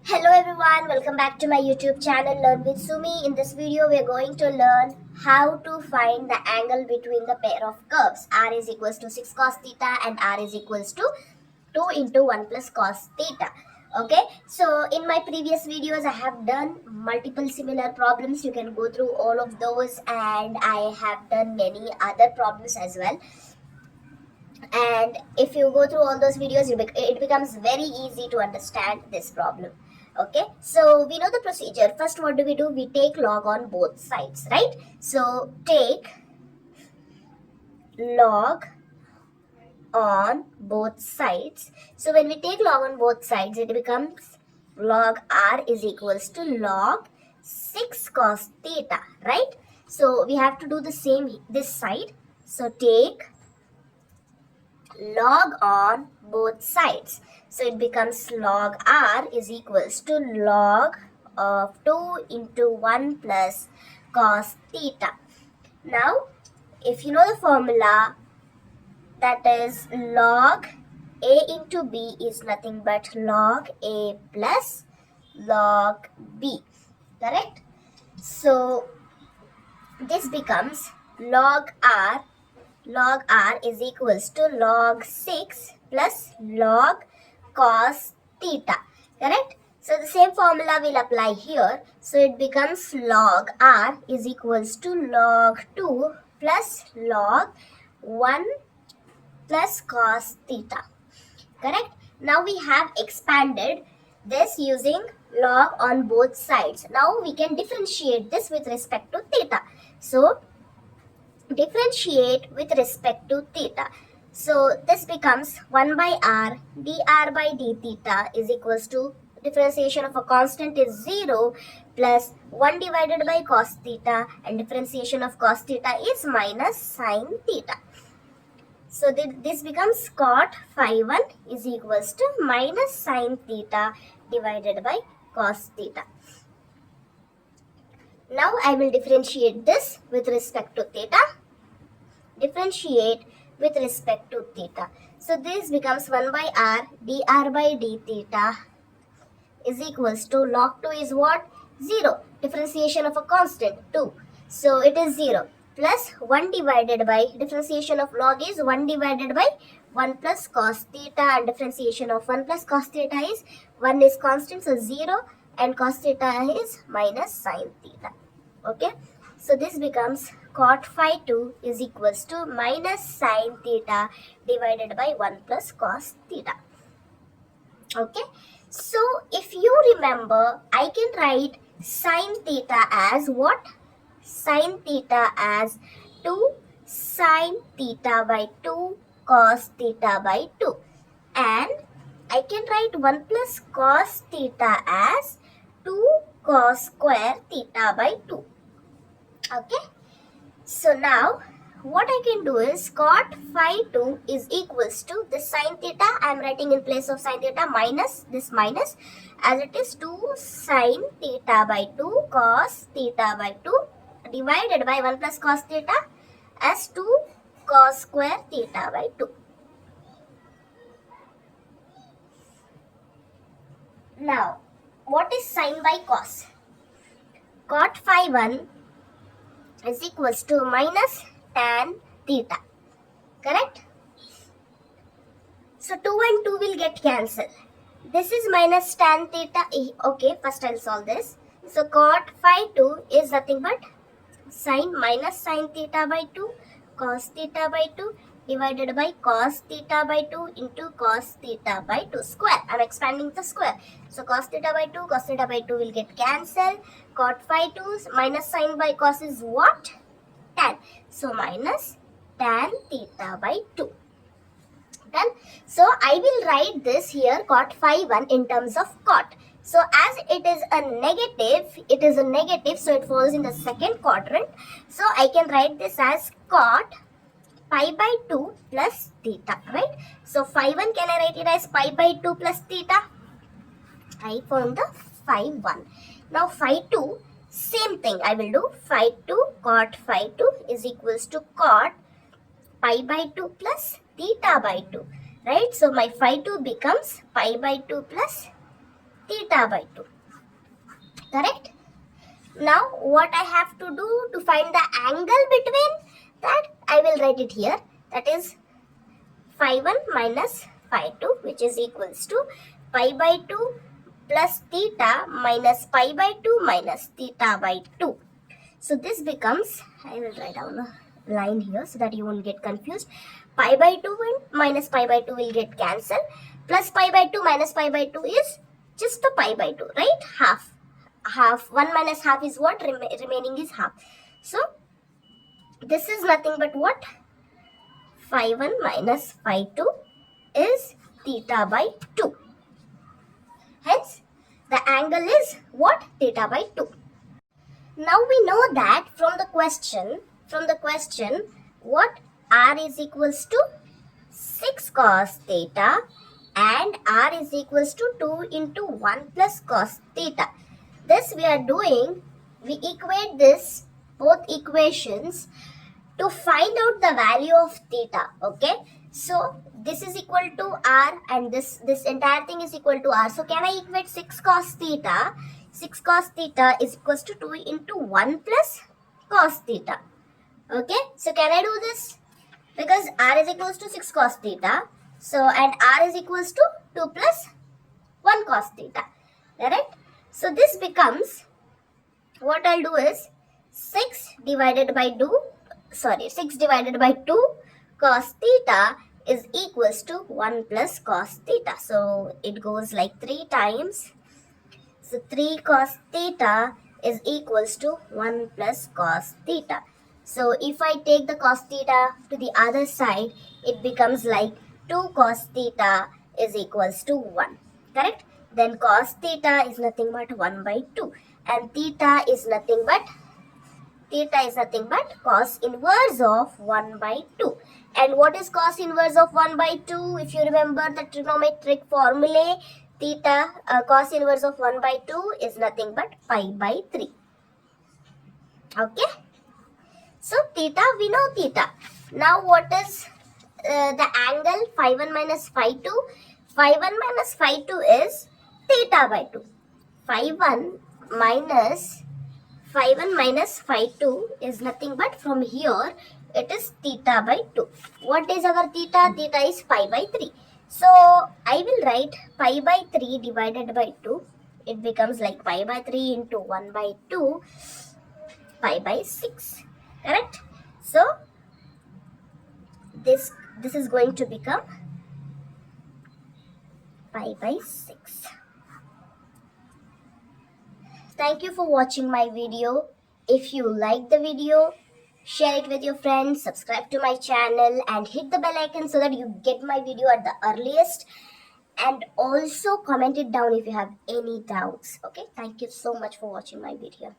Hello everyone, welcome back to my YouTube channel Learn with Sumi. In this video we are going to learn how to find the angle between the pair of curves. R is equals to 6 cos theta and R is equals to 2 into 1 plus cos theta. Okay, so in my previous videos I have done multiple similar problems. You can go through all of those, and I have done many other problems as well. And if you go through all those videos, it becomes very easy to understand this problem. Okay, so we know the procedure. First, what do? We take log on both sides, right? So take log on both sides. So when we take log on both sides, it becomes log r is equals to log 6 cos theta, right? So we have to do the same this side. So take log on both sides. So it becomes log r is equals to log of 2 into 1 plus cos theta. Now, if you know the formula, that is log a into b is nothing but log a plus log b, correct? So this becomes log r is equals to log 6 plus log cos theta, correct? So the same formula will apply here. So it becomes log r is equals to log 2 plus log 1 plus cos theta, correct? Now we have expanded this using log on both sides. Now we can differentiate this with respect to theta. So differentiate with respect to theta. So this becomes 1 by r dr by d theta is equals to differentiation of a constant is 0 plus 1 divided by cos theta, and differentiation of cos theta is minus sin theta. So this becomes cot phi 1 is equals to minus sin theta divided by cos theta. Now I will differentiate this with respect to theta. Differentiate with respect to theta. So this becomes 1 by r dr by d theta is equals to log 2 is what? 0. Differentiation of a constant 2. So it is 0 plus 1 divided by differentiation of log is 1 divided by 1 plus cos theta, and differentiation of 1 plus cos theta is 1 is constant, so 0, and cos theta is minus sin theta. Okay, so this becomes cot phi 2 is equals to minus sin theta divided by 1 plus cos theta. Okay, so if you remember, I can write sin theta as what? Sin theta as 2 sin theta by 2 cos theta by 2, and I can write 1 plus cos theta as 2 cos square theta by 2. Okay, so now what I can do is cot phi 2 is equals to this sin theta. I am writing in place of sin theta minus this minus, as it is 2 sin theta by 2 cos theta by 2 divided by 1 plus cos theta as 2 cos square theta by 2. Now, what is sin by cos? Cot phi 1 is equals to minus tan theta, correct? So 2 and 2 will get cancelled. This is minus tan theta. Okay, first I'll solve this. So cot phi 2 is nothing but sin minus sin theta by 2 cos theta by 2 divided by cos theta by 2 into cos theta by 2 square. I'm expanding the square. So cos theta by 2 will get cancelled. Cot phi 2 minus sin by cos is what? Tan. So minus tan theta by 2. Done. So I will write this here cot phi 1 in terms of cot. So as it is a negative, so it falls in the second quadrant. So I can write this as cot pi by 2 plus theta, right? So phi 1, can I write it as pi by 2 plus theta? I found the phi 1. Now phi 2, same thing I will do. Phi 2, cot phi 2 is equals to cot pi by 2 plus theta by 2, right? So my phi 2 becomes pi by 2 plus theta by 2. Correct? Now what I have to do to find the angle between that, I will write it here. That is phi 1 minus phi 2, which is equals to pi by 2 plus theta minus pi by 2 minus theta by 2. So this becomes, I will write down a line here so that you won't get confused. Pi by 2 and minus pi by 2 will get cancelled. Plus pi by 2 minus pi by 2 is just the pi by 2, right? Half. 1 minus half is what? Remaining is half. So this is nothing but what? Phi 1 minus phi 2 is theta by 2. Hence, the angle is what? Theta by 2. Now we know that from the question, what r is equals to 6 cos theta and r is equals to 2 into 1 plus cos theta. This we are doing, we equate this, both equations, to find out the value of theta, okay? So this is equal to r and this entire thing is equal to r. So can I equate 6 cos theta? 6 cos theta is equals to 2 into 1 plus cos theta. Okay, so can I do this? Because r is equals to 6 cos theta. So and r is equals to 2 plus 1 cos theta. Correct? So this becomes, what I'll do is 6 divided by 2 cos theta is equals to 1 plus cos theta. So it goes like 3 times. So 3 cos theta is equals to 1 plus cos theta. So if I take the cos theta to the other side, it becomes like 2 cos theta is equals to 1. Correct? Then cos theta is nothing but 1 by 2. And theta is nothing but cos inverse of 1 by 2. And what is cos inverse of 1 by 2? If you remember the trigonometric formulae, theta, cos inverse of 1 by 2 is nothing but pi by 3. Okay? So theta, we know theta. Now what is the angle phi 1 minus phi 2? Phi 1 minus phi 2 is theta by 2. Phi 1 minus phi 2 is nothing but from here it is theta by 2. What is our theta? Theta is pi by 3. So I will write pi by 3 divided by 2. It becomes like pi by 3 into 1 by 2, pi by 6. Correct? So this is going to become pi by 6. Thank you for watching my video. If you like the video, share it with your friends, subscribe to my channel and hit the bell icon so that you get my video at the earliest. And also comment it down if you have any doubts. Okay, thank you so much for watching my video.